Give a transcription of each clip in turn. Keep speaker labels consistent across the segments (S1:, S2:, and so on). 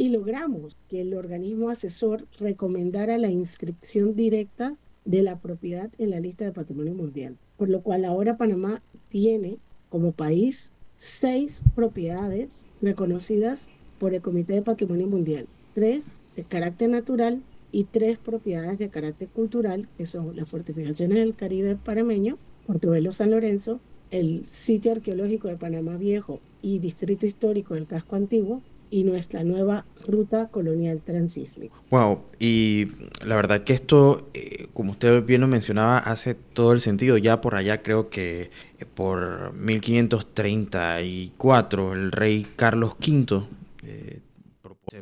S1: y logramos que el organismo asesor recomendara la inscripción directa de la propiedad en la lista de patrimonio mundial, por lo cual ahora Panamá tiene como país 6 propiedades reconocidas por el Comité de Patrimonio Mundial, 3 de carácter natural y 3 propiedades de carácter cultural, que son las fortificaciones del Caribe panameño, Portobelo San Lorenzo, el sitio arqueológico de Panamá Viejo y distrito histórico del Casco Antiguo, y nuestra nueva ruta colonial transísmica.
S2: Wow, y la verdad que esto, como usted bien lo mencionaba, hace todo el sentido. Ya por allá creo que por 1534 el rey Carlos V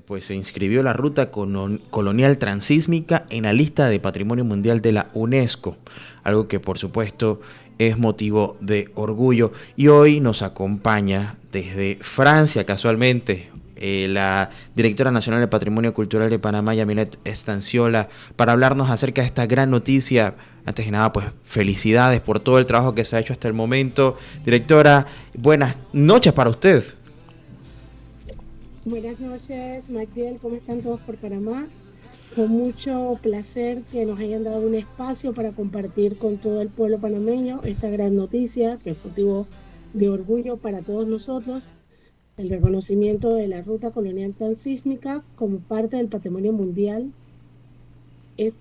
S2: pues se inscribió la ruta colonial transísmica en la lista de Patrimonio Mundial de la UNESCO, algo que por supuesto es motivo de orgullo. Y hoy nos acompaña desde Francia, casualmente, la directora nacional de Patrimonio Cultural de Panamá, Yamilet Estanciola, para hablarnos acerca de esta gran noticia. Antes que nada, pues felicidades por todo el trabajo que se ha hecho hasta el momento. Directora, buenas noches para usted.
S1: Buenas noches, Maciel, ¿cómo están todos por Panamá? Con mucho placer que nos hayan dado un espacio para compartir con todo el pueblo panameño esta gran noticia, que es motivo de orgullo para todos nosotros, el reconocimiento de la ruta colonial transísmica como parte del patrimonio mundial. Es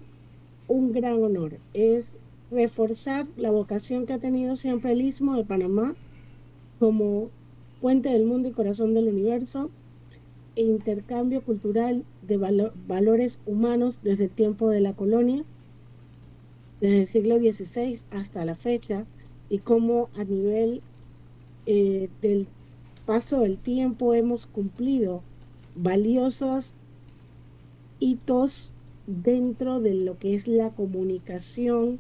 S1: un gran honor, es reforzar la vocación que ha tenido siempre el Istmo de Panamá como puente del mundo y corazón del universo e intercambio cultural de valores humanos desde el tiempo de la colonia, desde el siglo XVI hasta la fecha, y cómo a nivel del paso del tiempo hemos cumplido valiosos hitos dentro de lo que es la comunicación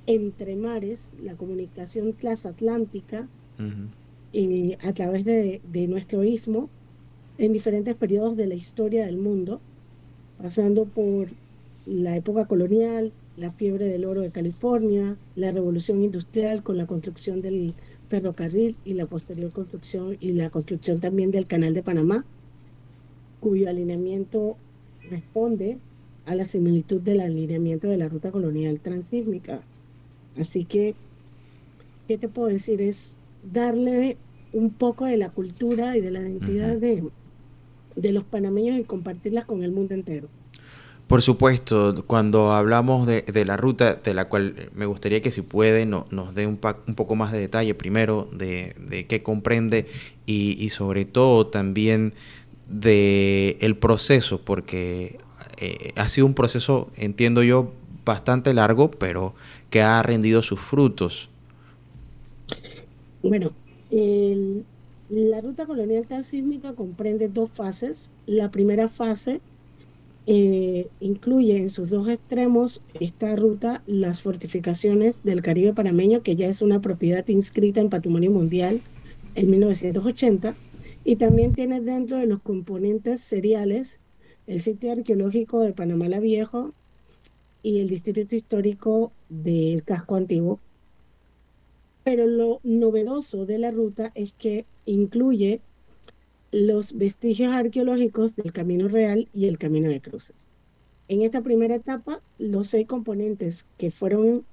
S1: entre mares, la comunicación transatlántica,
S2: Uh-huh.
S1: a través de nuestro istmo en diferentes periodos de la historia del mundo, pasando por la época colonial, la fiebre del oro de California, la revolución industrial con la construcción del ferrocarril y la posterior construcción y la construcción también del Canal de Panamá, cuyo alineamiento responde a la similitud del alineamiento de la ruta colonial transísmica. Así que, ¿qué te puedo decir? Es darle un poco de la cultura y de la
S2: Uh-huh.
S1: identidad de los panameños y compartirlas con el mundo entero.
S2: Por supuesto, cuando hablamos de la ruta, de la cual me gustaría que si puede nos dé un poco más de detalle primero de qué comprende y sobre todo también de el proceso, porque ha sido un proceso, entiendo yo, bastante largo, pero que ha rendido sus frutos.
S1: Bueno, la ruta colonial transísmica comprende 2 fases. La primera fase incluye en sus 2 extremos esta ruta las fortificaciones del Caribe panameño, que ya es una propiedad inscrita en Patrimonio Mundial en 1980, y también tiene dentro de los componentes seriales el sitio arqueológico de Panamá la Viejo y el distrito histórico del Casco Antiguo. Pero lo novedoso de la ruta es que incluye los vestigios arqueológicos del Camino Real y el Camino de Cruces. En esta primera etapa, los 6 componentes que fueron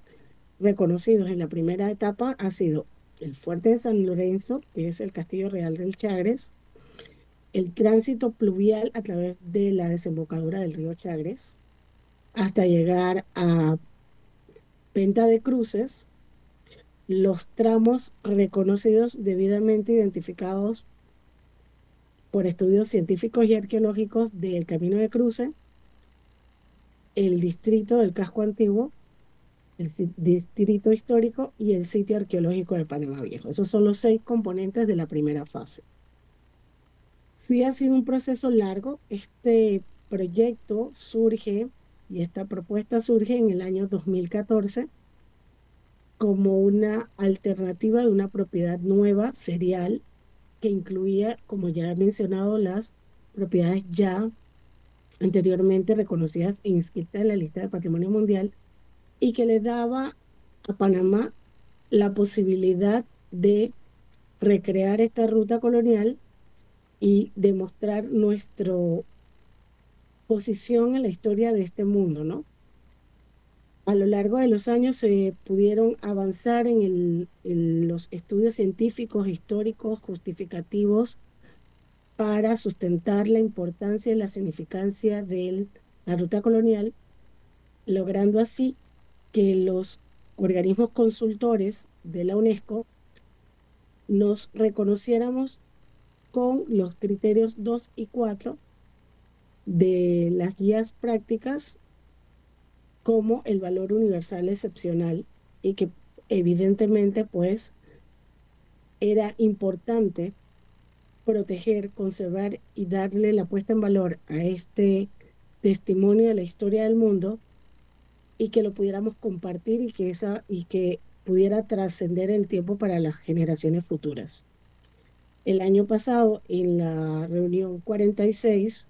S1: reconocidos en la primera etapa han sido el Fuerte de San Lorenzo, que es el Castillo Real del Chagres, el tránsito pluvial a través de la desembocadura del río Chagres, hasta llegar a Venta de Cruces, los tramos reconocidos debidamente identificados por estudios científicos y arqueológicos del Camino de Cruce, el distrito del Casco Antiguo, el distrito histórico y el sitio arqueológico de Panamá Viejo. Esos son los 6 componentes de la primera fase. Sí ha sido un proceso largo. Este proyecto surge y esta propuesta surge en el año 2014 como una alternativa de una propiedad nueva, serial, que incluía, como ya he mencionado, las propiedades ya anteriormente reconocidas e inscritas en la lista de Patrimonio Mundial, y que le daba a Panamá la posibilidad de recrear esta ruta colonial y demostrar nuestra posición en la historia de este mundo, ¿no? A lo largo de los años se pudieron avanzar en los estudios científicos, históricos, justificativos para sustentar la importancia y la significancia de la ruta colonial, logrando así que los organismos consultores de la UNESCO nos reconociéramos con los criterios 2 y 4 de las guías prácticas como el valor universal excepcional y que evidentemente pues era importante proteger, conservar y darle la puesta en valor a este testimonio de la historia del mundo y que lo pudiéramos compartir y que pudiera trascender el tiempo para las generaciones futuras. El año pasado, en la reunión 46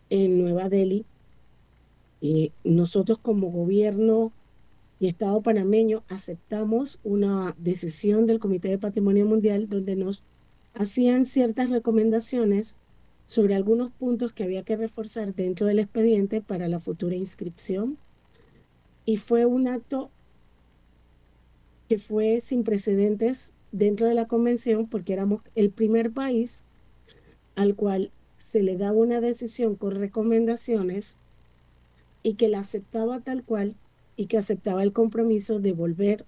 S1: en Nueva Delhi, nosotros como gobierno y Estado panameño aceptamos una decisión del Comité de Patrimonio Mundial donde nos hacían ciertas recomendaciones sobre algunos puntos que había que reforzar dentro del expediente para la futura inscripción. Y fue un acto que fue sin precedentes dentro de la convención porque éramos el primer país al cual se le daba una decisión con recomendaciones y que la aceptaba tal cual y que aceptaba el compromiso de volver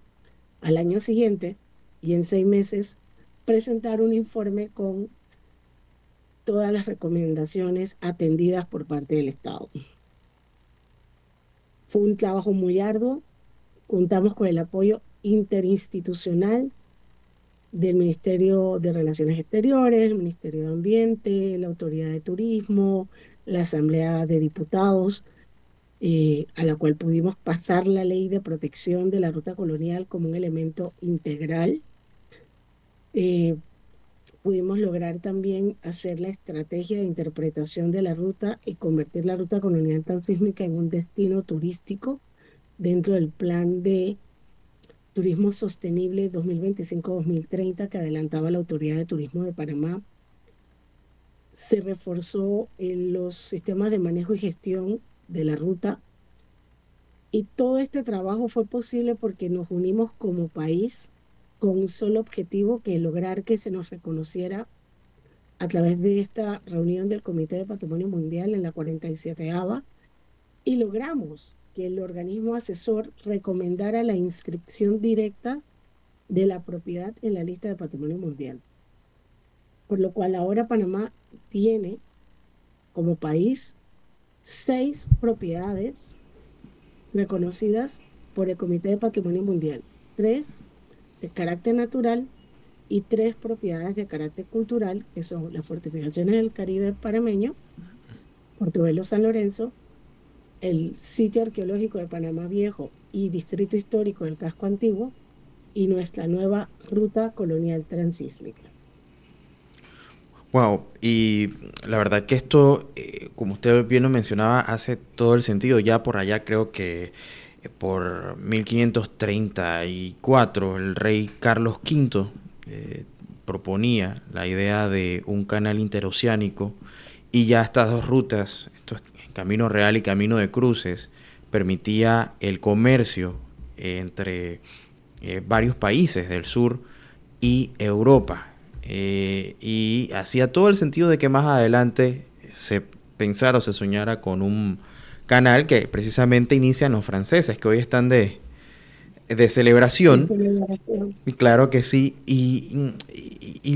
S1: al año siguiente y en 6 meses presentar un informe con todas las recomendaciones atendidas por parte del Estado. Fue un trabajo muy arduo. Contamos con el apoyo interinstitucional del Ministerio de Relaciones Exteriores, el Ministerio de Ambiente, la Autoridad de Turismo, la Asamblea de Diputados, a la cual pudimos pasar la ley de protección de la ruta colonial como un elemento integral. Pudimos lograr también hacer la estrategia de interpretación de la ruta y convertir la ruta colonial transísmica en un destino turístico dentro del plan de Turismo Sostenible 2025-2030 que adelantaba la Autoridad de Turismo de Panamá. Se reforzó los sistemas de manejo y gestión de la ruta. Y todo este trabajo fue posible porque nos unimos como país con un solo objetivo, que es lograr que se nos reconociera a través de esta reunión del Comité de Patrimonio Mundial en la 47ª, y logramos que el organismo asesor recomendara la inscripción directa de la propiedad en la lista de Patrimonio Mundial. Por lo cual ahora Panamá tiene como país 6 propiedades reconocidas por el Comité de Patrimonio Mundial, 3 de carácter natural y 3 propiedades de carácter cultural, que son las fortificaciones del Caribe panameño, Portobelo San Lorenzo, el sitio arqueológico de Panamá Viejo y distrito histórico del Casco Antiguo, y nuestra nueva ruta colonial transísmica.
S2: Wow, y la verdad que esto, como usted bien lo mencionaba, hace todo el sentido. Ya por allá creo que por 1534 el rey Carlos V proponía la idea de un canal interoceánico, y ya estas dos rutas, esto es Camino Real y Camino de Cruces, permitía el comercio entre varios países del sur y Europa. Y hacía todo el sentido de que más adelante se pensara o se soñara con un canal que precisamente inician los franceses, que hoy están de celebración. Y claro que sí. Y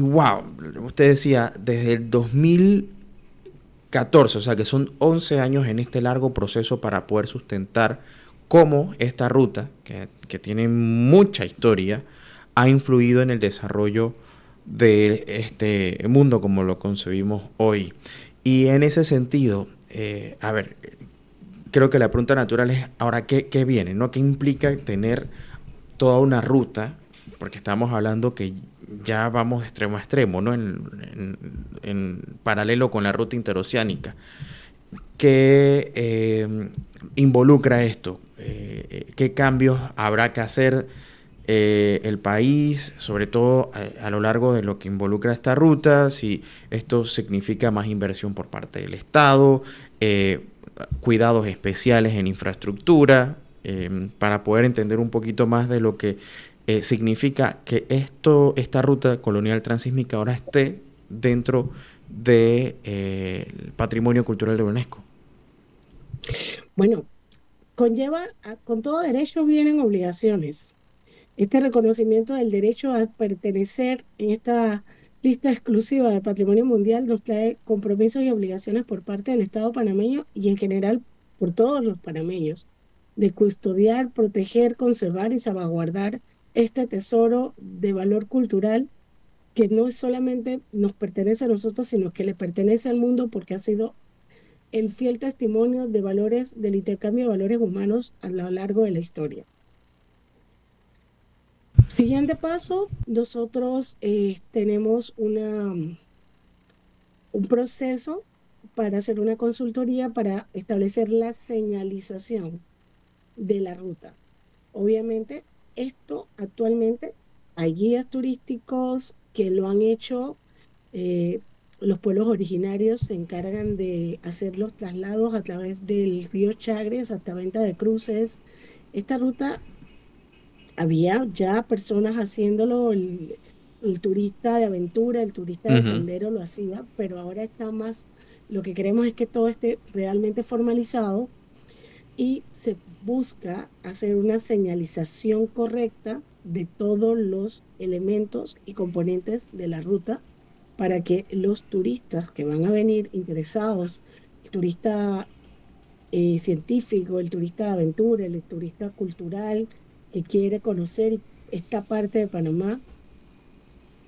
S2: wow, usted decía, desde el 2014, o sea que son 11 años en este largo proceso para poder sustentar cómo esta ruta, que tiene mucha historia, ha influido en el desarrollo de este mundo como lo concebimos hoy. Y en ese sentido, a ver, creo que la pregunta natural es, ahora, ¿qué viene? ¿No? ¿Qué implica tener toda una ruta? Porque estamos hablando que ya vamos de extremo a extremo, ¿no? En paralelo con la ruta interoceánica. ¿Qué involucra esto? ¿Qué cambios habrá que hacer? el país, sobre todo a lo largo de lo que involucra esta ruta, si esto significa más inversión por parte del Estado, cuidados especiales en infraestructura, para poder entender un poquito más de lo que significa que esta ruta colonial transísmica ahora esté dentro del patrimonio cultural de UNESCO.
S1: Bueno, con todo derecho vienen obligaciones. Este reconocimiento del derecho a pertenecer en esta lista exclusiva de Patrimonio Mundial nos trae compromisos y obligaciones por parte del Estado panameño y en general por todos los panameños, de custodiar, proteger, conservar y salvaguardar este tesoro de valor cultural que no solamente nos pertenece a nosotros, sino que le pertenece al mundo porque ha sido el fiel testimonio de valores, del intercambio de valores humanos a lo largo de la historia. Siguiente paso, nosotros tenemos un proceso para hacer una consultoría para establecer la señalización de la ruta. Obviamente, esto actualmente hay guías turísticos que lo han hecho. eh, los pueblos originarios se encargan de hacer los traslados a través del río Chagres hasta Venta de Cruces. Esta ruta había ya personas haciéndolo, el turista de aventura, el turista de
S2: Ujú.
S1: sendero lo hacía, pero ahora está más, lo que queremos es que todo esté realmente formalizado y se busca hacer una señalización correcta de todos los elementos y componentes de la ruta para que los turistas que van a venir interesados, el turista científico, el turista de aventura, el turista cultural que quiere conocer esta parte de Panamá,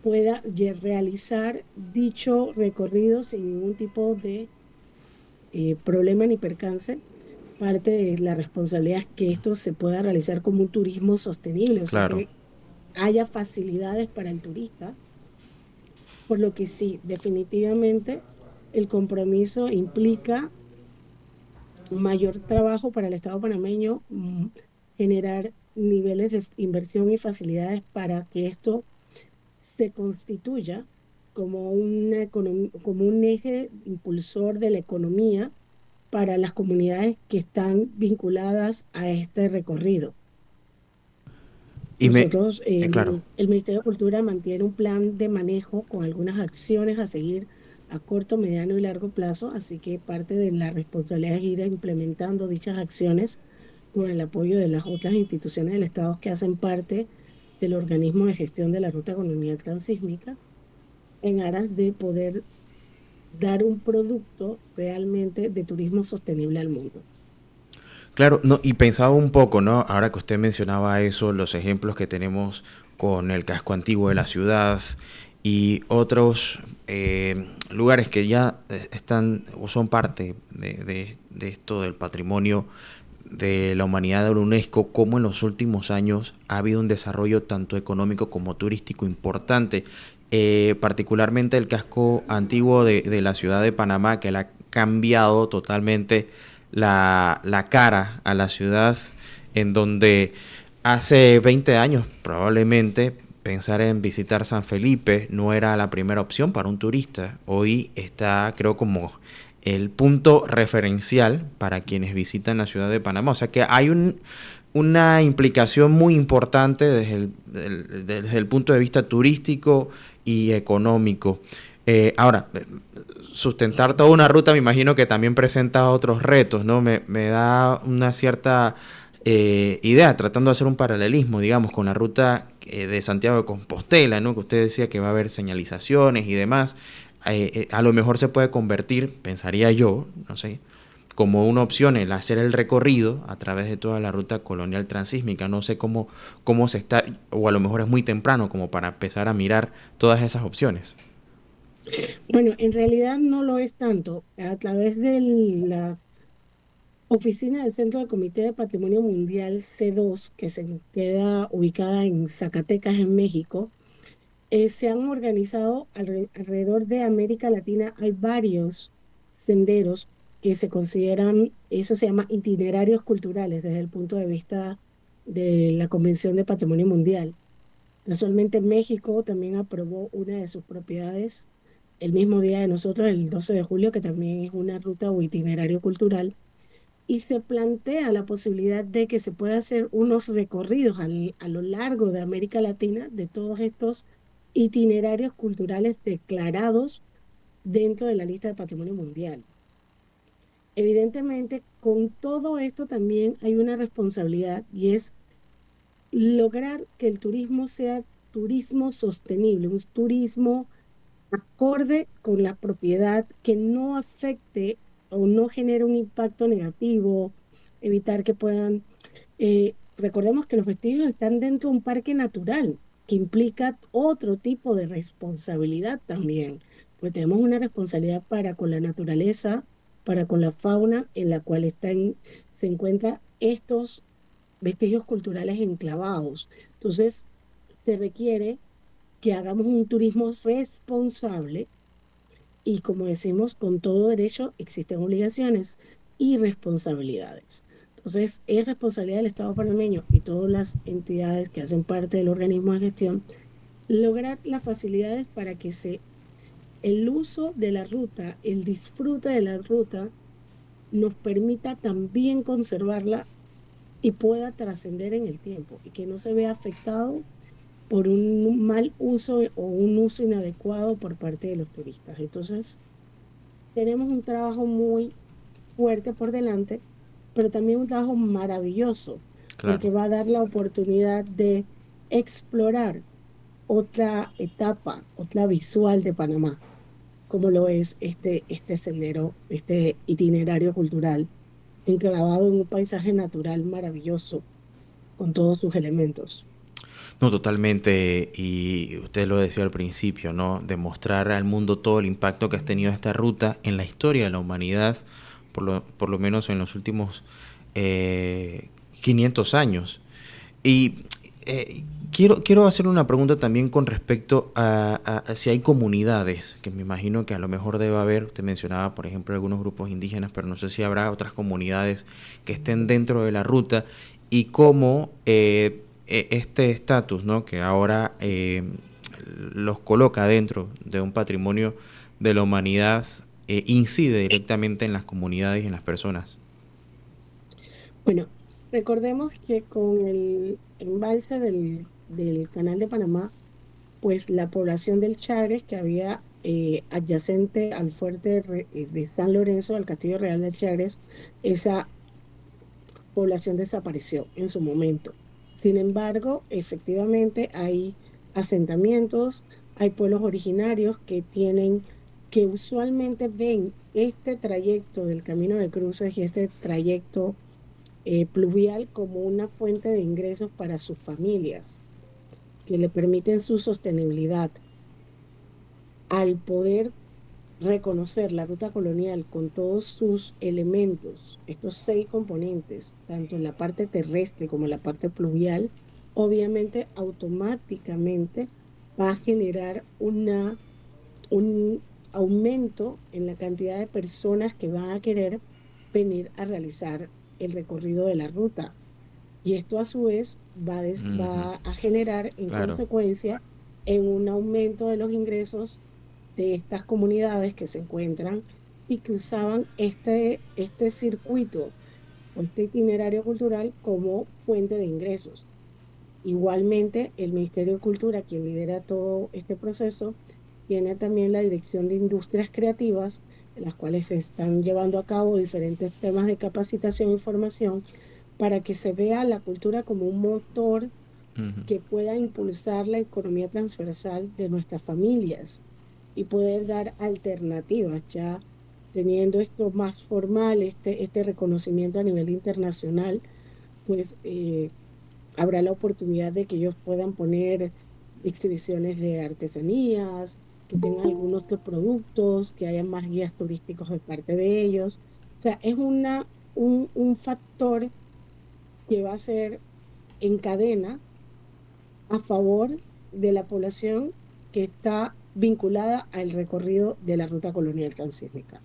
S1: pueda realizar dicho recorrido sin ningún tipo de problema ni percance. Parte de la responsabilidad es que esto se pueda realizar como un turismo sostenible, o sea,
S2: Claro.
S1: que haya facilidades para el turista, por lo que sí, definitivamente el compromiso implica un mayor trabajo para el Estado panameño, generar niveles de inversión y facilidades para que esto se constituya como como un eje impulsor de la economía para las comunidades que están vinculadas a este recorrido.
S2: Y me,
S1: Nosotros,
S2: claro.
S1: el Ministerio de Cultura mantiene un plan de manejo con algunas acciones a seguir a corto, mediano y largo plazo, así que parte de la responsabilidad es ir implementando dichas acciones con el apoyo de las otras instituciones del Estado que hacen parte del organismo de gestión de la ruta colonial transísmica en aras de poder dar un producto realmente de turismo sostenible al mundo.
S2: Claro, no, y pensaba un poco, ¿no? Ahora que usted mencionaba eso, los ejemplos que tenemos con el casco antiguo de la ciudad y otros lugares que ya están o son parte de esto del patrimonio de la humanidad de la UNESCO, como en los últimos años ha habido un desarrollo tanto económico como turístico importante, particularmente el casco antiguo de la ciudad de Panamá, que le ha cambiado totalmente la cara a la ciudad, en donde hace 20 años probablemente pensar en visitar San Felipe no era la primera opción para un turista. Hoy está, creo, como el punto referencial para quienes visitan la ciudad de Panamá. O sea que hay una implicación muy importante desde el punto de vista turístico y económico. Ahora, sustentar toda una ruta me imagino que también presenta otros retos, ¿no? Me da una cierta idea, tratando de hacer un paralelismo, digamos, con la ruta de Santiago de Compostela, ¿no? Que usted decía que va a haber señalizaciones y demás. A lo mejor se puede convertir, pensaría yo, no sé, como una opción el hacer el recorrido a través de toda la ruta colonial transísmica. No sé cómo se está, o a lo mejor es muy temprano como para empezar a mirar todas esas opciones.
S1: Bueno, en realidad no lo es tanto. A través de la oficina del Centro del Comité de Patrimonio Mundial C2, que se queda ubicada en Zacatecas, en México, se han organizado alrededor de América Latina. Hay varios senderos que se consideran, eso se llama itinerarios culturales desde el punto de vista de la Convención de Patrimonio Mundial. Casualmente México también aprobó una de sus propiedades el mismo día de nosotros, el 12 de julio, que también es una ruta o itinerario cultural, y se plantea la posibilidad de que se pueda hacer unos recorridos a lo largo de América Latina de todos estos itinerarios culturales declarados dentro de la lista de Patrimonio Mundial. Evidentemente, con todo esto también hay una responsabilidad y es lograr que el turismo sea turismo sostenible, un turismo acorde con la propiedad que no afecte o no genere un impacto negativo, evitar que puedan, recordemos que los vestigios están dentro de un parque natural, que implica otro tipo de responsabilidad también, pues tenemos una responsabilidad para con la naturaleza, para con la fauna en la cual se encuentran estos vestigios culturales enclavados. Entonces, se requiere que hagamos un turismo responsable y, como decimos, con todo derecho existen obligaciones y responsabilidades. Entonces, es responsabilidad del Estado panameño y todas las entidades que hacen parte del organismo de gestión lograr las facilidades para que el uso de la ruta, el disfrute de la ruta, nos permita también conservarla y pueda trascender en el tiempo y que no se vea afectado por un mal uso o un uso inadecuado por parte de los turistas. Entonces, tenemos un trabajo muy fuerte por delante, pero también un trabajo maravilloso,
S2: Claro.
S1: porque va a dar la oportunidad de explorar otra etapa, otra visual de Panamá, como lo es este sendero, este itinerario cultural, enclavado en un paisaje natural maravilloso, con todos sus elementos.
S2: No, totalmente, y usted lo decía al principio, ¿no? Demostrar al mundo todo el impacto que ha tenido esta ruta en la historia de la humanidad, por lo menos en los últimos 500 años. Y quiero hacer una pregunta también con respecto a si hay comunidades, que me imagino que a lo mejor debe haber, usted mencionaba por ejemplo algunos grupos indígenas, pero no sé si habrá otras comunidades que estén dentro de la ruta y cómo este estatus, ¿no? Que ahora los coloca dentro de un patrimonio de la humanidad, incide directamente en las comunidades y en las personas.
S1: Bueno, recordemos que con el embalse del Canal de Panamá, pues la población del Chagres que había adyacente al fuerte de San Lorenzo, al Castillo Real del Chagres, esa población desapareció en su momento. Sin embargo, efectivamente hay asentamientos, hay pueblos originarios que usualmente ven este trayecto del Camino de Cruces y este trayecto pluvial como una fuente de ingresos para sus familias, que le permiten su sostenibilidad. Al poder reconocer la ruta colonial con todos sus elementos, estos 6 componentes, tanto en la parte terrestre como en la parte pluvial, obviamente automáticamente va a generar un aumento en la cantidad de personas que van a querer venir a realizar el recorrido de la ruta. Y esto a su vez
S2: Ujú.
S1: va a generar en
S2: Claro.
S1: consecuencia en un aumento de los ingresos de estas comunidades que se encuentran y que usaban este circuito o este itinerario cultural como fuente de ingresos. Igualmente, el Ministerio de Cultura, quien lidera todo este proceso, tiene también la Dirección de Industrias Creativas, en las cuales se están llevando a cabo diferentes temas de capacitación y formación para que se vea la cultura como un motor
S2: Ujú.
S1: que pueda impulsar la economía transversal de nuestras familias y poder dar alternativas, ya teniendo esto más formal, este reconocimiento a nivel internacional, pues habrá la oportunidad de que ellos puedan poner exhibiciones de artesanías, que tengan algunos otros productos, que haya más guías turísticos de parte de ellos. O sea, es un factor que va a ser en cadena a favor de la población que está vinculada al recorrido de la ruta colonial transísmica.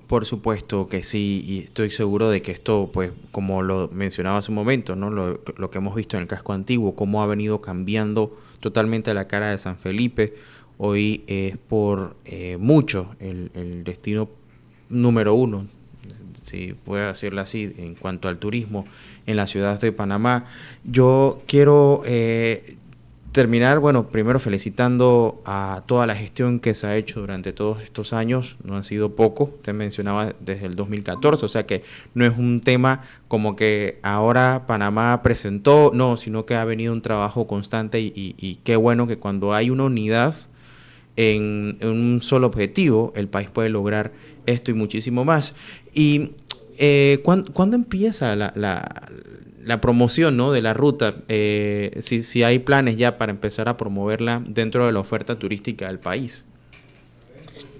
S2: Por supuesto que sí, y estoy seguro de que esto, pues, como lo mencionaba hace un momento, ¿no? Lo que hemos visto en el casco antiguo, cómo ha venido cambiando totalmente la cara de San Felipe, hoy es por mucho el destino número uno, si puedo decirlo así, en cuanto al turismo en la ciudad de Panamá. Yo quiero terminar, bueno, primero felicitando a toda la gestión que se ha hecho durante todos estos años, no han sido poco, usted mencionaba desde el 2014, o sea que no es un tema como que ahora Panamá presentó, no, sino que ha venido un trabajo constante y qué bueno que cuando hay una unidad en un solo objetivo, el país puede lograr esto y muchísimo más. Y ¿cuándo empieza la promoción, ¿no?, de la ruta? Si hay planes ya para empezar a promoverla dentro de la oferta turística del país.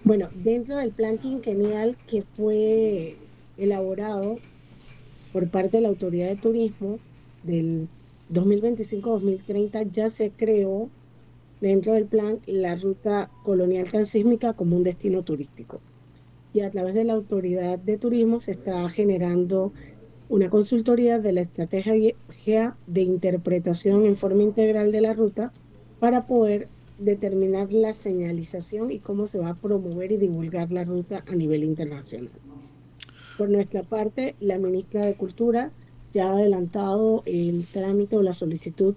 S1: Bueno, dentro del plan quinquenal que fue elaborado por parte de la Autoridad de Turismo del 2025-2030, ya se creó dentro del plan la ruta colonial transísmica como un destino turístico. Y a través de la Autoridad de Turismo se está generando una consultoría de la estrategia de interpretación en forma integral de la ruta para poder determinar la señalización y cómo se va a promover y divulgar la ruta a nivel internacional. Por nuestra parte, la ministra de Cultura ya ha adelantado el trámite o la solicitud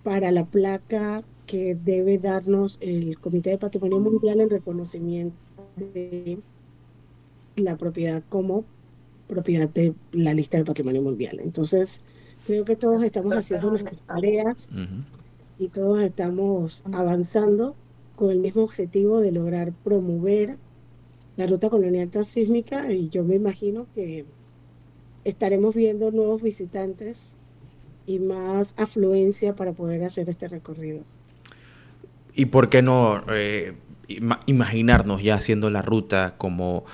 S1: para la placa que debe darnos el Comité de Patrimonio Mundial en reconocimiento de la propiedad como propiedad de la lista del Patrimonio Mundial. Entonces, creo que todos estamos haciendo nuestras tareas
S2: Ujú.
S1: y todos estamos avanzando con el mismo objetivo de lograr promover la ruta colonial transísmica, y yo me imagino que estaremos viendo nuevos visitantes y más afluencia para poder hacer este recorrido.
S2: ¿Y por qué no imaginarnos ya haciendo la ruta como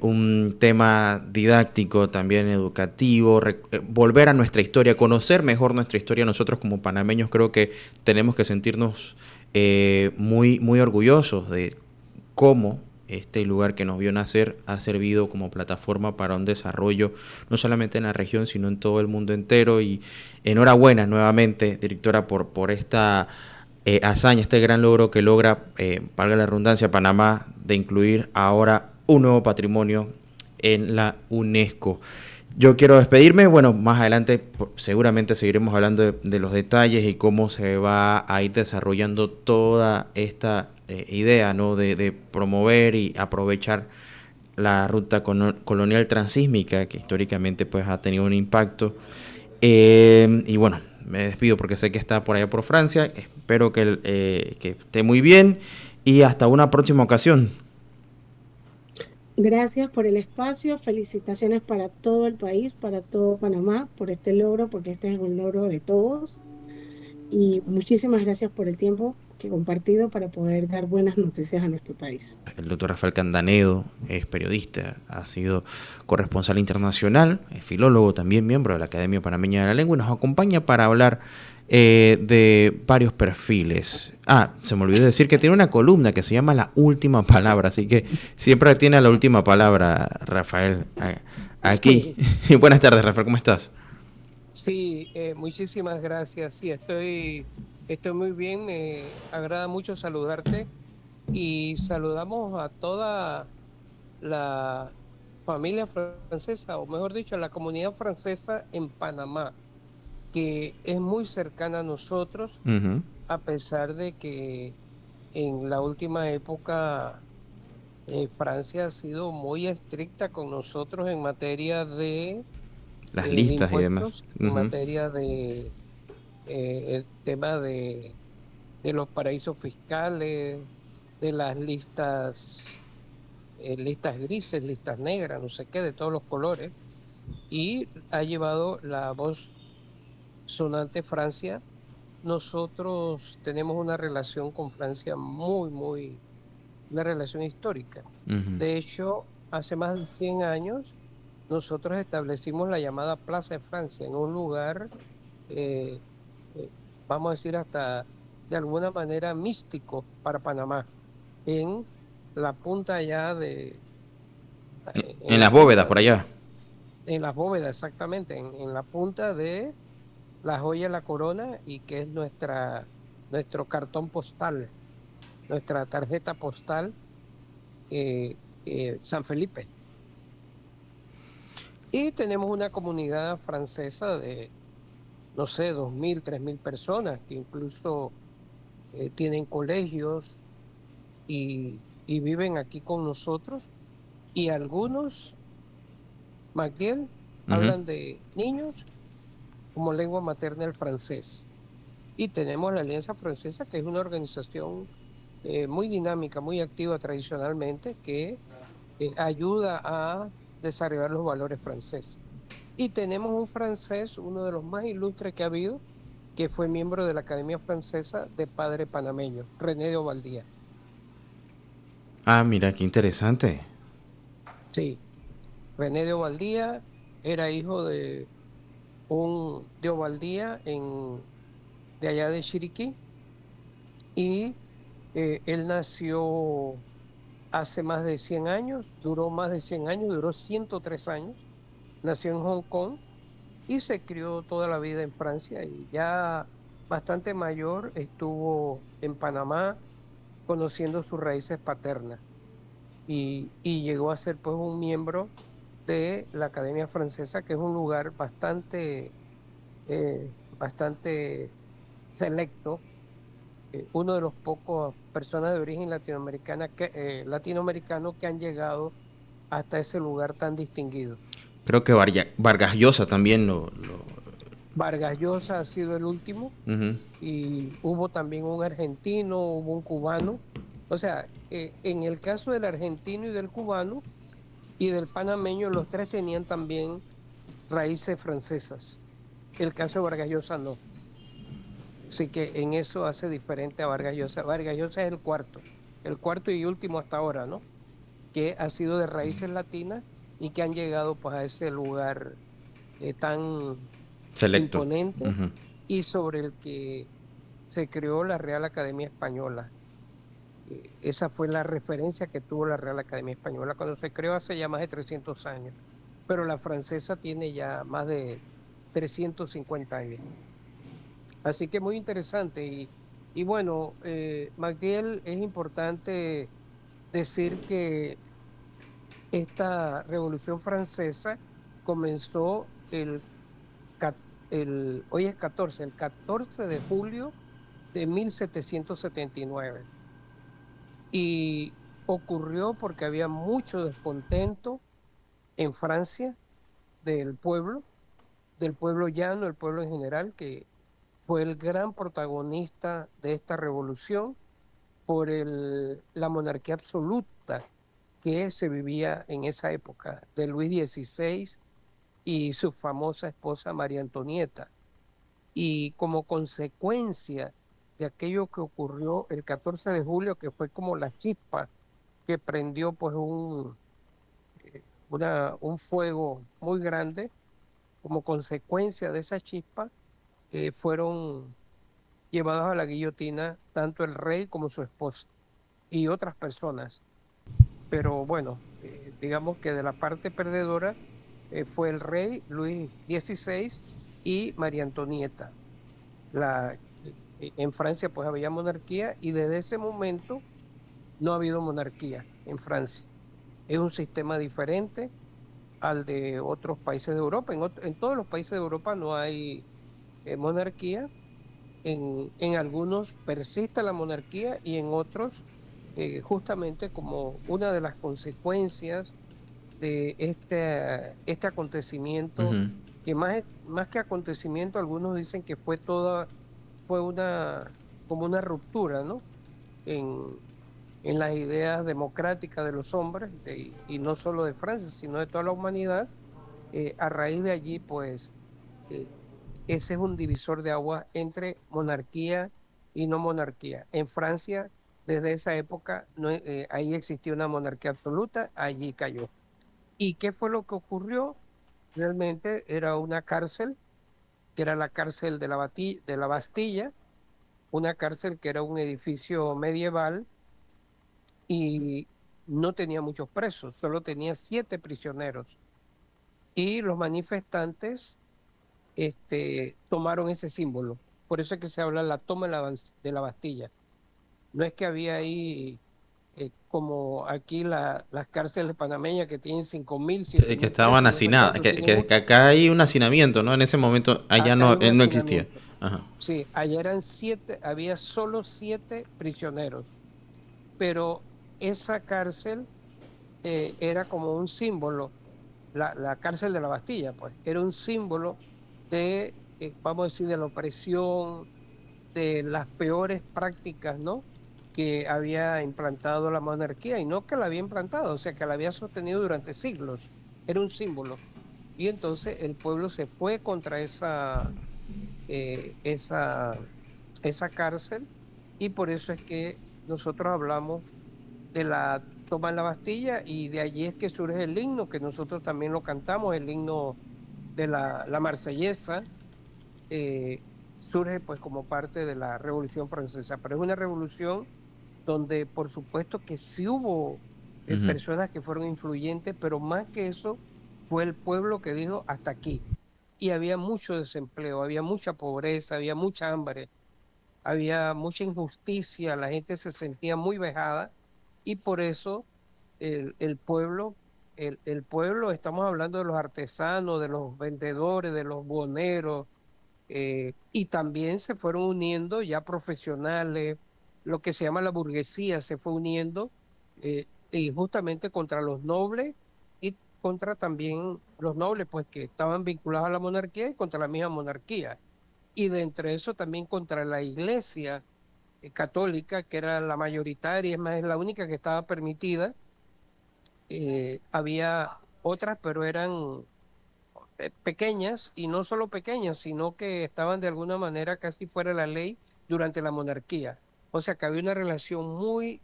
S2: un tema didáctico, también educativo, volver a nuestra historia, conocer mejor nuestra historia? Nosotros como panameños creo que tenemos que sentirnos muy, muy orgullosos de cómo este lugar que nos vio nacer ha servido como plataforma para un desarrollo, no solamente en la región, sino en todo el mundo entero. Y enhorabuena nuevamente, directora, por esta hazaña, este gran logro que logra, valga la redundancia, Panamá, de incluir ahora un nuevo patrimonio en la UNESCO. Yo quiero despedirme, bueno, más adelante seguramente seguiremos hablando de los detalles y cómo se va a ir desarrollando toda esta idea, ¿no?, de promover y aprovechar la ruta colonial transísmica, que históricamente pues ha tenido un impacto. Y bueno, me despido porque sé que está por allá por Francia, espero que esté muy bien y hasta una próxima ocasión.
S1: Gracias por el espacio, felicitaciones para todo el país, para todo Panamá, por este logro, porque este es un logro de todos. Y muchísimas gracias por el tiempo que he compartido para poder dar buenas noticias a nuestro país.
S2: El doctor Rafael Candanedo es periodista, ha sido corresponsal internacional, es filólogo, también miembro de la Academia Panameña de la Lengua, y nos acompaña para hablar de varios perfiles. Se me olvidó decir que tiene una columna que se llama La Última Palabra, así que siempre tiene la última palabra, Rafael, aquí.
S1: Sí,
S2: Buenas tardes, Rafael, ¿cómo estás?
S3: Sí, muchísimas gracias. Sí, estoy muy bien. Me agrada mucho saludarte y saludamos a toda la familia francesa, o mejor dicho, la comunidad francesa en Panamá, que es muy cercana a nosotros,
S2: Ujú.
S3: a pesar de que en la última época Francia ha sido muy estricta con nosotros en materia
S2: Las
S3: de
S2: listas y demás.
S3: impuestos, en
S2: Ujú.
S3: materia de el tema de los paraísos fiscales, de las listas grises, listas negras, no sé qué, de todos los colores, y ha llevado la voz sonante Francia. Nosotros tenemos una relación con Francia una relación histórica.
S2: Ujú.
S3: De hecho, hace más de 100 años, nosotros establecimos la llamada Plaza de Francia en un lugar eh, eh, vamos a decir hasta de alguna manera místico para Panamá, en la punta allá
S2: En
S3: en la
S2: las bóvedas
S3: punta
S2: por allá.
S3: en las bóvedas exactamente, en la punta de la joya La Corona y que es nuestro cartón postal, nuestra tarjeta postal, San Felipe. Y tenemos una comunidad francesa de, no sé, 2.000, 3.000 personas que incluso tienen colegios y viven aquí con nosotros. Y algunos, Magdiel,
S2: Ujú.
S3: hablan de niños como lengua materna el francés. Y tenemos la Alianza Francesa, que es una organización muy dinámica, muy activa tradicionalmente, que ayuda a desarrollar los valores franceses. Y tenemos un francés, uno de los más ilustres que ha habido, que fue miembro de la Academia Francesa de padre panameño, René de Ovaldía.
S2: Ah, mira, qué interesante.
S3: Sí, René de Ovaldía era hijo de un de Ovaldía de allá de Chiriquí y él nació hace más de 100 años, duró más de 100 años, duró 103 años, nació en Hong Kong y se crió toda la vida en Francia y ya bastante mayor estuvo en Panamá conociendo sus raíces paternas y llegó a ser pues un miembro de la Academia Francesa, que es un lugar bastante selecto, uno de los pocos personas de origen latinoamericano que han llegado hasta ese lugar tan distinguido.
S2: Creo que Vargas Llosa también
S3: Vargas Llosa ha sido el último
S2: Ujú.
S3: y hubo también un argentino, hubo un cubano. O sea, en el caso del argentino y del cubano y del panameño, los tres tenían también raíces francesas. El caso de Vargas Llosa no. Así que en eso hace diferente a Vargas Llosa. Vargas Llosa es el cuarto y último hasta ahora, ¿no? Que ha sido de raíces latinas y que han llegado pues a ese lugar tan
S2: Selecto.
S3: imponente
S2: Ujú.
S3: y sobre el que se creó la Real Academia Española. Esa fue la referencia que tuvo la Real Academia Española cuando se creó hace ya más de 300 años, pero la francesa tiene ya más de 350 años. Así que muy interesante. Y bueno, Magdiel, es importante decir que esta Revolución Francesa comenzó ca- hoy es 14, el 14 de julio de 1779 y ocurrió porque había mucho descontento en Francia del del pueblo llano, el pueblo en general, que fue el gran protagonista de esta revolución por la monarquía absoluta que se vivía en esa época de Luis XVI y su famosa esposa María Antonieta. Y como consecuencia de aquello que ocurrió el 14 de julio, que fue como la chispa que prendió pues un fuego muy grande, como consecuencia de esa chispa, fueron llevados a la guillotina tanto el rey como su esposa y otras personas. Pero bueno, digamos que de la parte perdedora fue el rey Luis XVI y María Antonieta. En Francia pues había monarquía y desde ese momento no ha habido monarquía en Francia. Es un sistema diferente al de otros países de Europa. En todos los países de Europa no hay monarquía. En algunos persiste la monarquía y en otros, justamente como una de las consecuencias de este acontecimiento,
S2: Ujú.
S3: que más que acontecimiento, algunos dicen que fue como una ruptura, ¿no? En, en las ideas democráticas de los hombres, y no solo de Francia, sino de toda la humanidad. A raíz de allí, pues, eh, ese es un divisor de agua entre monarquía y no monarquía. En Francia, desde esa época, no, ahí existía una monarquía absoluta, allí cayó. ¿Y qué fue lo que ocurrió? Realmente era una cárcel, que era la cárcel de la Bastilla, una cárcel que era un edificio medieval y no tenía muchos presos, solo tenía 7 prisioneros. Y los manifestantes tomaron ese símbolo. Por eso es que se habla de la toma de la Bastilla. No es que había ahí, como aquí las cárceles panameñas que tienen 5.000, siete
S2: Que
S3: mil
S2: estaban
S3: presos, mientras
S2: hacinadas,
S3: tanto tienen
S2: que
S3: muchos.
S2: acá hay un hacinamiento, ¿no? En ese momento allá
S3: Acá hay
S2: no,
S3: un
S2: él no existía.
S3: hacinamiento.
S2: Ajá.
S3: Sí, allá eran 7, había solo 7 prisioneros, pero esa cárcel era como un símbolo, la cárcel de la Bastilla, pues, era un símbolo de, vamos a decir, de la opresión, de las peores prácticas, ¿no? Que había implantado la monarquía, y no que la había implantado, o sea, que la había sostenido durante siglos. Era un símbolo. Y entonces el pueblo se fue contra eh, esa, esa cárcel, y por eso es que nosotros hablamos de la toma de la Bastilla, y de allí es que surge el himno, que nosotros también lo cantamos, el himno de la Marsellesa. Surge pues como parte de la Revolución Francesa, pero es una revolución donde por supuesto que sí hubo
S2: Ujú.
S3: personas que fueron influyentes, pero más que eso fue el pueblo que dijo hasta aquí. Y había mucho desempleo, había mucha pobreza, había mucha hambre, había mucha injusticia, la gente se sentía muy vejada, y por eso el pueblo, el pueblo, estamos hablando de los artesanos, de los vendedores, de los boneros, y también se fueron uniendo ya profesionales, lo que se llama la burguesía se fue uniendo, y justamente contra los nobles, y contra también los nobles pues que estaban vinculados a la monarquía, y contra la misma monarquía. Y de entre eso también contra la iglesia católica, que era la mayoritaria, es más, es la única que estaba permitida. Había otras, pero eran pequeñas, y no solo pequeñas, sino que estaban de alguna manera casi fuera de la ley durante la monarquía. O sea que había una relación muy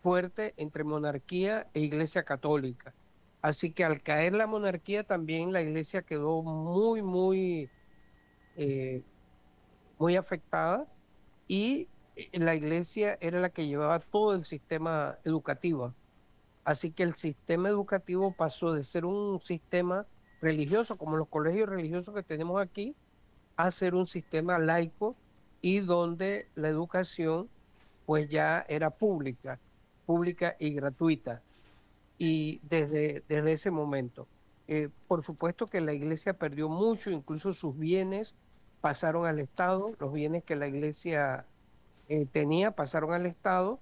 S3: fuerte entre monarquía e iglesia católica. Así que al caer la monarquía también la iglesia quedó eh, muy afectada, y la iglesia era la que llevaba todo el sistema educativo. Así que el sistema educativo pasó de ser un sistema religioso, como los colegios religiosos que tenemos aquí, a ser un sistema laico, y donde la educación pues ya era pública, pública y gratuita. Y desde ese momento, por supuesto que la iglesia perdió mucho, incluso sus bienes pasaron al Estado, los bienes que la iglesia tenía pasaron al Estado,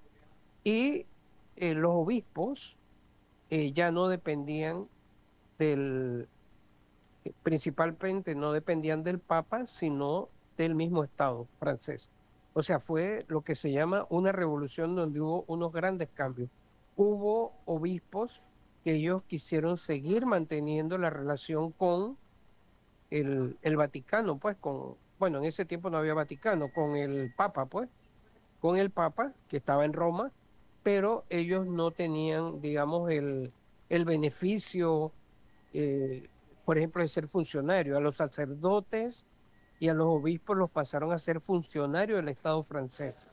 S3: y los obispos ya no dependían del, principalmente no dependían del Papa, sino del mismo Estado francés. O sea, fue lo que se llama una revolución donde hubo unos grandes cambios. Hubo obispos que ellos quisieron seguir manteniendo la relación con el Vaticano, pues bueno, en ese tiempo no había Vaticano, con el Papa, pues, con el Papa que estaba en Roma, pero ellos no tenían, digamos, el beneficio, eh, por ejemplo, de ser funcionario. A los sacerdotes y a los obispos los pasaron a ser funcionarios del Estado francés,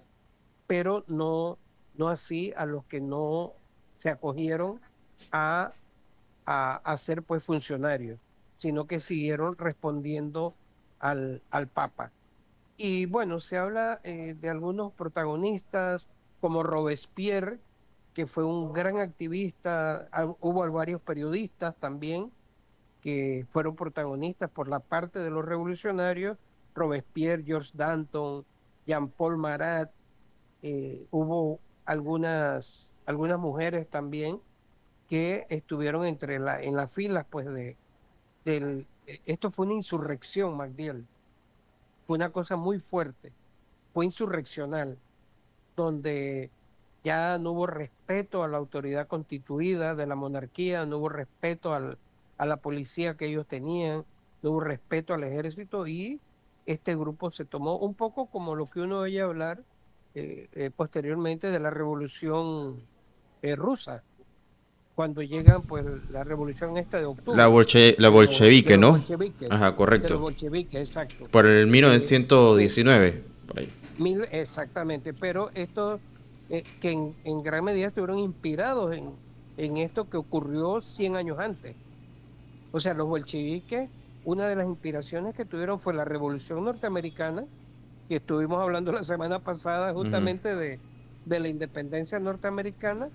S3: pero no así a los que no se acogieron a, a ser pues funcionarios, sino que siguieron respondiendo al Papa. Y bueno, se habla de algunos protagonistas como Robespierre, que fue un gran activista. Hubo varios periodistas también que fueron protagonistas por la parte de los revolucionarios: Robespierre, George Danton, Jean-Paul Marat. Hubo algunas mujeres también que estuvieron en las filas pues esto fue una insurrección, Magdiel, fue una cosa muy fuerte, fue insurreccional, donde ya no hubo respeto a la autoridad constituida de la monarquía, no hubo respeto a la policía que ellos tenían, no hubo respeto al ejército, y este grupo se tomó un poco como lo que uno oye hablar posteriormente de la revolución rusa, cuando llegan pues la revolución esta de octubre,
S2: La
S3: de
S2: bolchevique,
S3: los
S2: ¿no?
S3: bolcheviques,
S2: Ajá,
S3: de los
S2: correcto.
S3: bolcheviques, exacto.
S2: Por el
S3: Eh, eh,
S2: 1919, por ahí.
S3: Exactamente, pero esto que en gran medida estuvieron inspirados en esto que ocurrió 100 años antes. O sea, los bolcheviques, una de las inspiraciones que tuvieron fue la Revolución Norteamericana, que estuvimos hablando la semana pasada
S2: Ujú.
S3: justamente de la independencia norteamericana,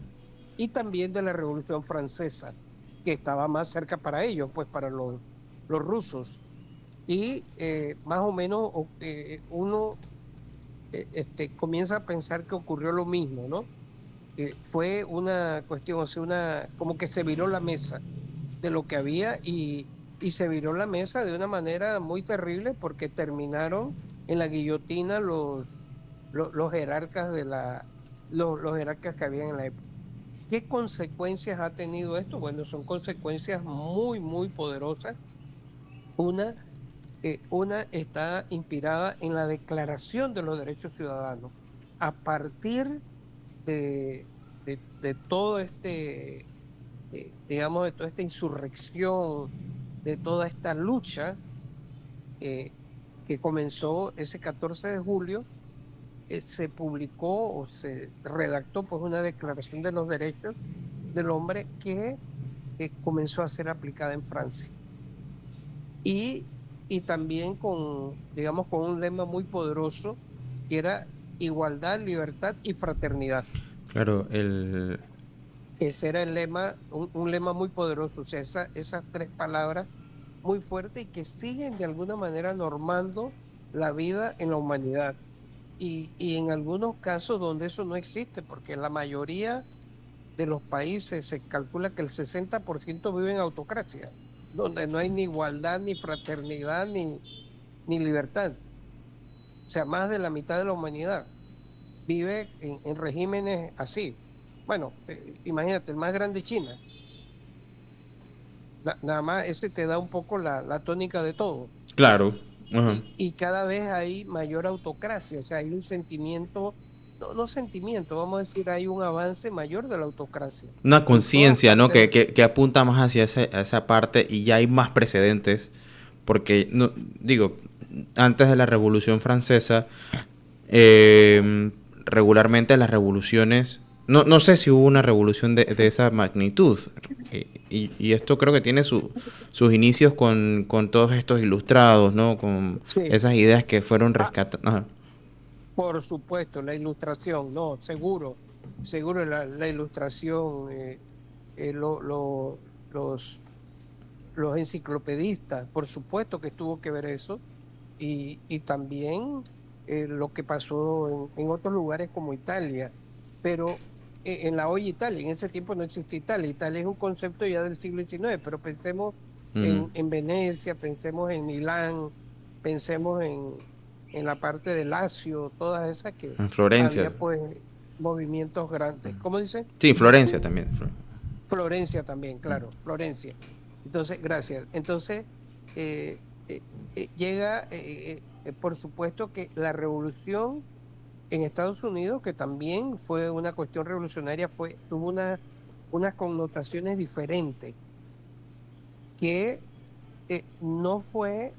S3: y también de la Revolución Francesa, que estaba más cerca para ellos, pues para los rusos. Y más o menos uno comienza a pensar que ocurrió lo mismo, ¿no? Fue una cuestión, o sea, como que se viró la mesa de lo que había, y se viró la mesa de una manera muy terrible porque terminaron en la guillotina los jerarcas los jerarcas que habían en la época. ¿Qué consecuencias ha tenido esto? Bueno, son consecuencias muy, muy poderosas. Una, una está inspirada en la Declaración de los Derechos Ciudadanos. A partir de todo digamos, de toda esta insurrección, de toda esta lucha eh, que comenzó ese 14 de julio, se publicó o se redactó pues una Declaración de los Derechos del Hombre que comenzó a ser aplicada en Francia. Y, y también digamos, con un lema muy poderoso que era igualdad, libertad y fraternidad.
S2: Claro,
S3: Ese era el lema, un lema muy poderoso, o sea, esas tres palabras muy fuertes y que siguen de alguna manera normando la vida en la humanidad. Y en algunos casos donde eso no existe, porque en la mayoría de los países se calcula que el 60% vive en autocracia, donde no hay ni igualdad, ni fraternidad, ni libertad. O sea, más de la mitad de la humanidad vive en regímenes así. Bueno, imagínate, el más grande, China. Nada más ese te da un poco la tónica de todo.
S2: claro. Ajá.
S3: Y cada vez hay mayor autocracia, o sea, hay un sentimiento, no sentimiento, vamos a decir, hay un avance mayor de la autocracia
S2: Una
S3: en todas
S2: conciencia, ¿no?
S3: partes
S2: Que apunta más hacia a esa parte y ya hay más precedentes. Porque, no, digo, antes de la Revolución Francesa, regularmente las revoluciones, no sé si hubo una revolución de esa magnitud. Y esto creo que tiene sus inicios con todos estos ilustrados, ¿no? Con
S3: Sí,
S2: esas ideas que fueron
S3: ah,
S2: rescatadas.
S3: por supuesto, la ilustración, no, seguro la ilustración, los, los enciclopedistas, por supuesto que tuvo que ver eso, y también lo que pasó en otros lugares como Italia, pero en la hoy Italia, en ese tiempo no existía Italia, Italia es un concepto ya del siglo XIX, pero pensemos en Venecia, pensemos en Milán, pensemos en la parte de Lacio, todas esas que
S2: En Florencia.
S3: había pues movimientos grandes. ¿Cómo dice?
S2: Sí, Florencia también.
S3: Florencia también, claro, Florencia. Entonces, gracias. Entonces, eh, llega, por supuesto, que la revolución en Estados Unidos, que también fue una cuestión revolucionaria, tuvo unas connotaciones diferentes, que no fue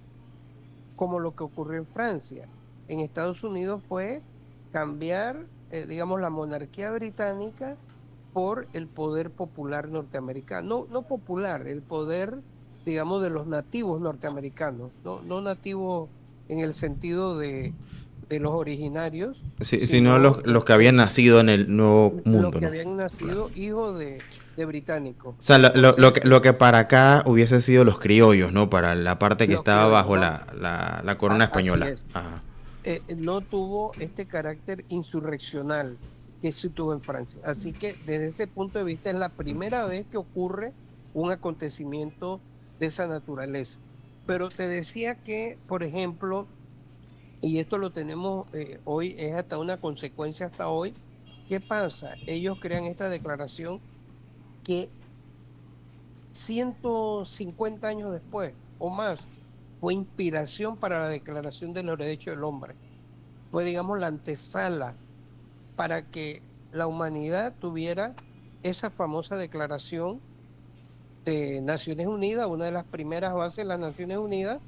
S3: como lo que ocurrió en Francia. En Estados Unidos fue cambiar, digamos, la monarquía británica por el poder popular norteamericano. No popular, el poder, digamos, de los nativos norteamericanos, no nativos en el sentido de los originarios,
S2: Sí, sino
S3: sino
S2: los que habían nacido en el nuevo
S3: los
S2: mundo,
S3: que
S2: ¿no?
S3: habían
S2: Claro.
S3: nacido hijos de británicos.
S2: O sea,
S3: O sea,
S2: lo que para acá hubiese sido los criollos, ¿no? Para la parte que
S3: los
S2: estaba
S3: criollos,
S2: bajo
S3: ¿no?
S2: la corona
S3: Así
S2: española.
S3: es.
S2: Ajá.
S3: No tuvo este carácter insurreccional que sí tuvo en Francia. Así que desde ese punto de vista es la primera vez que ocurre un acontecimiento de esa naturaleza. Pero te decía que, por ejemplo, y esto lo tenemos hoy, es hasta una consecuencia hasta hoy, ¿qué pasa? Ellos crean esta declaración que 150 años después o más fue inspiración para la Declaración de los Derechos del Hombre. Fue, digamos, la antesala para que la humanidad tuviera esa famosa declaración de Naciones Unidas, una de las primeras bases de las Naciones Unidas,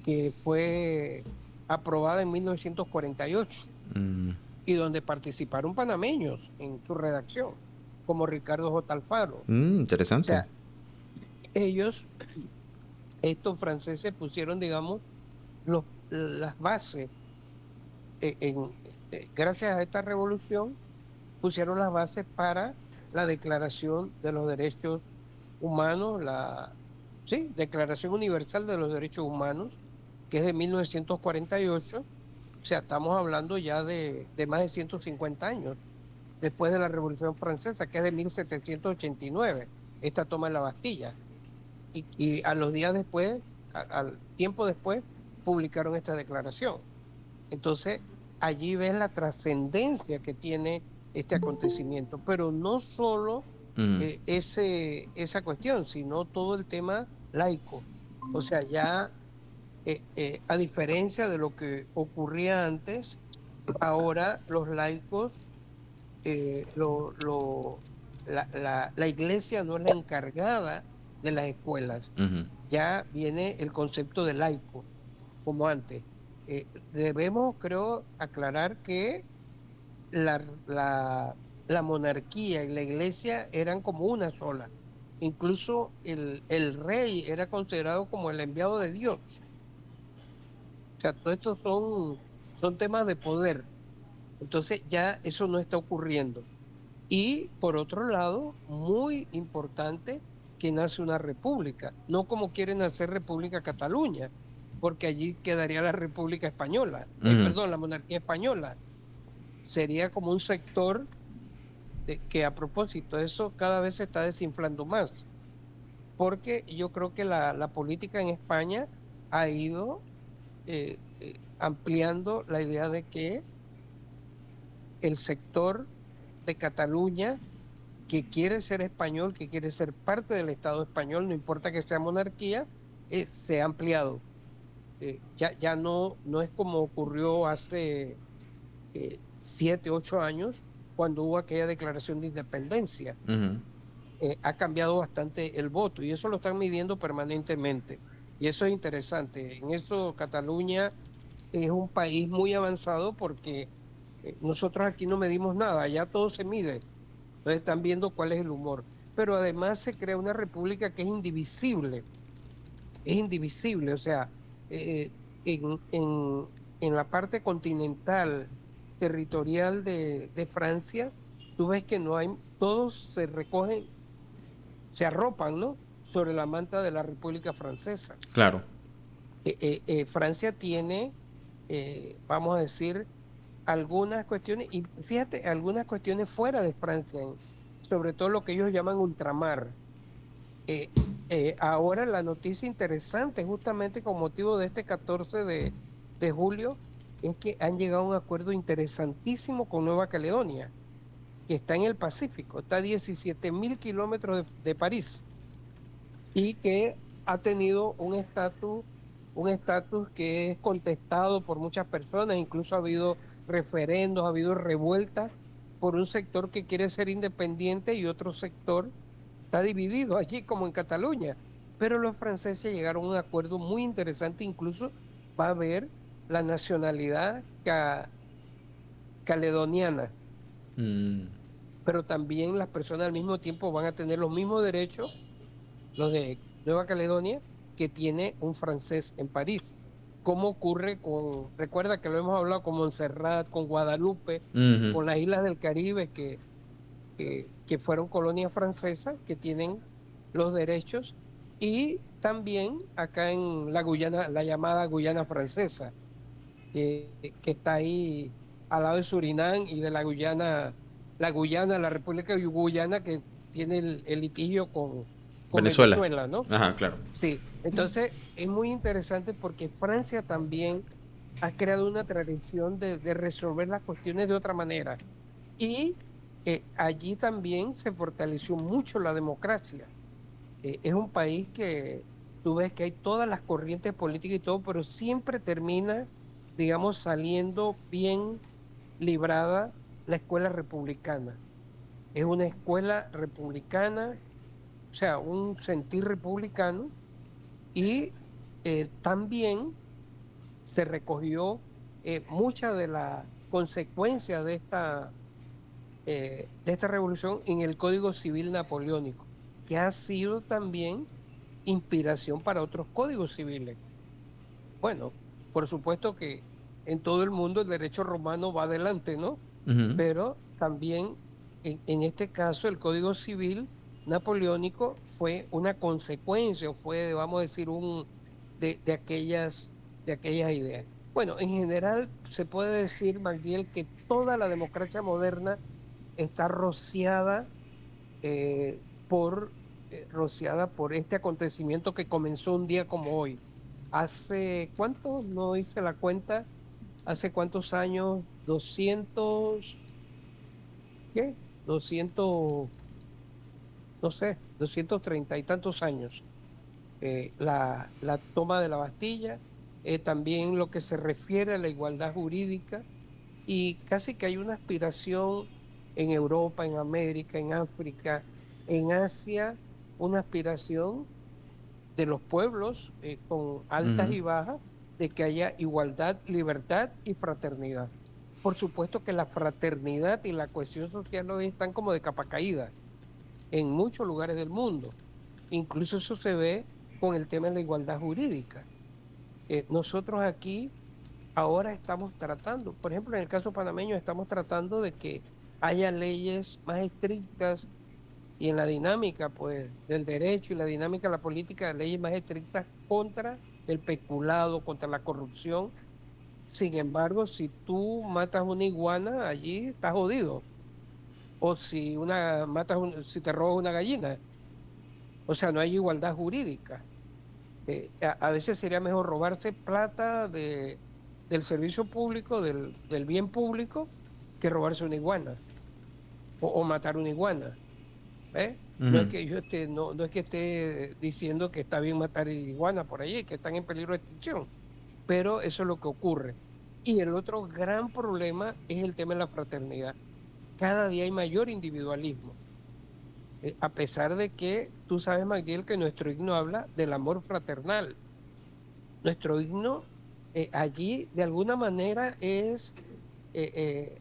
S3: que fue aprobada en 1948.
S2: Mm,
S3: y donde participaron panameños en su redacción, como Ricardo J. Alfaro. O
S2: Interesante.
S3: sea, ellos, estos franceses pusieron, digamos, las bases, gracias a esta revolución, pusieron las bases para la Declaración de los Derechos Humanos, sí, Declaración Universal de los Derechos Humanos, que es de 1948. O sea, estamos hablando ya de más de 150 años después de la Revolución Francesa, que es de 1789, esta toma de la Bastilla. Y a los días después, al tiempo después, publicaron esta declaración. Entonces, allí ves la trascendencia que tiene este acontecimiento, pero no solo
S2: Mm,
S3: esa cuestión, sino todo el tema laico. O sea, ya a diferencia de lo que ocurría antes, ahora los laicos, eh, lo, lo- la iglesia no es la encargada de las escuelas.
S2: ujú,
S3: Ya viene el concepto de laico, como antes. Debemos, creo, aclarar que la, la, la monarquía y la iglesia eran como una sola. Incluso el rey era considerado como el enviado de Dios. O sea, todo esto son temas de poder. Entonces ya eso no está ocurriendo. Y por otro lado, muy importante que nace una república, no como quieren hacer República Cataluña, porque allí quedaría la República Española,
S2: ujú.
S3: perdón, la monarquía española. Sería como un sector que a propósito, eso cada vez se está desinflando más, porque yo creo que la política en España ha ido ampliando la idea de que el sector de Cataluña que quiere ser español, que quiere ser parte del Estado español, no importa que sea monarquía, se ha ampliado. Ya no es como ocurrió hace 7, 8 años, cuando hubo aquella declaración de independencia.
S2: Ujú.
S3: Ha cambiado bastante el voto y eso lo están midiendo permanentemente. Y eso es interesante. En eso Cataluña es un país muy avanzado porque nosotros aquí no medimos nada, allá todo se mide. Entonces están viendo cuál es el humor. Pero además se crea una república que es indivisible, o sea, eh, en la parte continental territorial de Francia, tú ves que no hay, todos se recogen, se arropan, ¿no? Sobre la manta de la República Francesa.
S2: Claro.
S3: Francia tiene, vamos a decir, algunas cuestiones, y fíjate, algunas cuestiones fuera de Francia, sobre todo lo que ellos llaman ultramar. Eh, Ahora la noticia interesante, justamente con motivo de este 14 de julio, es que han llegado a un acuerdo interesantísimo con Nueva Caledonia, que está en el Pacífico, está a 17.000 kilómetros de París y que ha tenido un estatus que es contestado por muchas personas, incluso ha habido referendos, ha habido revueltas por un sector que quiere ser independiente y otro sector está dividido allí como en Cataluña. Pero los franceses llegaron a un acuerdo muy interesante, incluso va a haber la nacionalidad caledoniana,
S2: Mm,
S3: pero también las personas al mismo tiempo van a tener los mismos derechos, los de Nueva Caledonia, que tiene un francés en París. ¿Cómo ocurre recuerda que lo hemos hablado con Montserrat, con Guadalupe,
S2: ujú.
S3: con las islas del Caribe que fueron colonias francesas, que tienen los derechos, y también acá en la Guyana, la llamada Guyana francesa, que está ahí al lado de Surinam y de la República de Guyana, que tiene el litigio con
S2: Venezuela.
S3: Venezuela, ¿no?
S2: Ajá, claro.
S3: Sí, entonces es muy interesante porque Francia también ha creado una tradición de resolver las cuestiones de otra manera. Y allí también se fortaleció mucho la democracia. Es un país que tú ves que hay todas las corrientes políticas y todo, pero siempre termina, digamos, saliendo bien librada la escuela republicana. Es una escuela republicana, o sea, un sentir republicano, y también se recogió mucha de consecuencias de esta revolución en el Código Civil Napoleónico, que ha sido también inspiración para otros códigos civiles. Bueno, por supuesto que en todo el mundo el derecho romano va adelante, ¿no?
S2: Ujú.
S3: Pero también en este caso el Código Civil Napoleónico fue una consecuencia, fue, vamos a decir, de aquellas ideas. Bueno, en general se puede decir, Magdiel, que toda la democracia moderna está eh, por, rociada por este acontecimiento que comenzó un día como hoy. ¿Hace cuánto? No hice la cuenta. ¿Hace cuántos años? 200, ¿qué? 200, no sé, 230 y tantos años. La toma de la Bastilla, también lo que se refiere a la igualdad jurídica, y casi que hay una aspiración en Europa, en América, en África, en Asia, una aspiración de los pueblos con altas
S2: Ujú.
S3: y bajas, de que haya igualdad, libertad y fraternidad. Por supuesto que la fraternidad y la cohesión social hoy están como de capa caída en muchos lugares del mundo. Incluso eso se ve con el tema de la igualdad jurídica. Nosotros aquí ahora estamos tratando, por ejemplo, en el caso panameño, estamos tratando de que haya leyes más estrictas y en la dinámica, pues, del derecho y la dinámica de la política, leyes más estrictas contra el peculado, contra la corrupción. Sin embargo, si tú matas una iguana, allí estás jodido. O si si te robas una gallina. O sea, no hay igualdad jurídica. A veces sería mejor robarse plata del servicio público, del bien público, que robarse una iguana o matar una iguana. ¿Eh? No es
S2: Ujú.
S3: que yo esté, no es que esté diciendo que está bien matar iguanas por allí, que están en peligro de extinción, pero eso es lo que ocurre. Y el otro gran problema es el tema de la fraternidad. Cada día hay mayor individualismo, a pesar de que tú sabes, Miguel, que nuestro himno habla del amor fraternal. Nuestro himno allí de alguna manera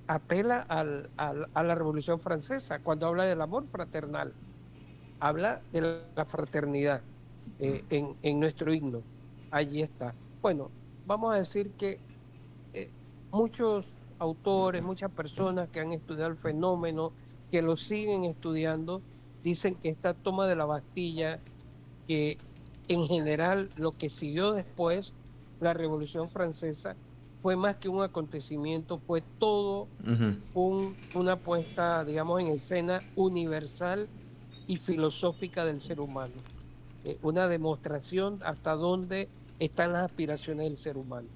S3: apela a la Revolución Francesa cuando habla del amor fraternal, habla de la fraternidad en nuestro himno. Allí está. Bueno, vamos a decir que eh, muchos autores, muchas personas que han estudiado el fenómeno, que lo siguen estudiando, dicen que esta toma de la Bastilla, que en general lo que siguió después, la Revolución Francesa, fue más que un acontecimiento, fue todo
S2: Ujú.
S3: una puesta, digamos, en escena universal y filosófica del ser humano. Una demostración hasta dónde están las aspiraciones del ser humano.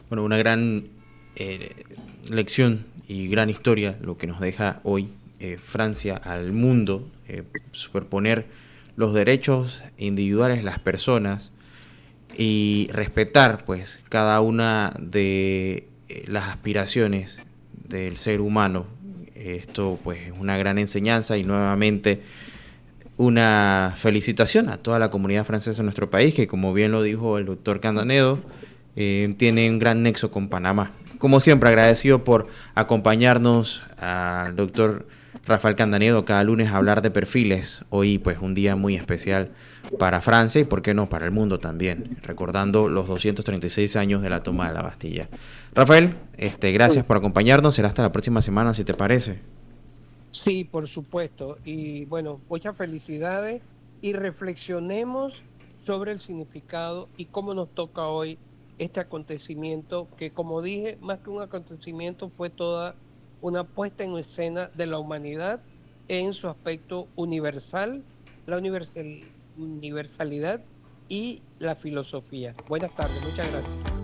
S2: Bueno, una gran eh, lección y gran historia lo que nos deja hoy Francia al mundo, superponer los derechos individuales de las personas y respetar pues cada una de las aspiraciones del ser humano. Esto pues es una gran enseñanza y nuevamente una felicitación a toda la comunidad francesa en nuestro país, que como bien lo dijo el doctor Candanedo, tiene un gran nexo con Panamá. Como siempre, agradecido por acompañarnos al doctor Rafael Candanedo cada lunes a hablar de perfiles. Hoy pues un día muy especial para Francia y por qué no para el mundo también, recordando los 236 años de la toma de la Bastilla. Rafael, gracias por acompañarnos, será hasta la próxima semana si te parece.
S3: Sí, por supuesto. Y bueno, muchas felicidades y reflexionemos sobre el significado y cómo nos toca hoy este acontecimiento que, como dije, más que un acontecimiento, fue toda una puesta en escena de la humanidad en su aspecto universal, la universalidad y la filosofía. Buenas tardes, muchas gracias.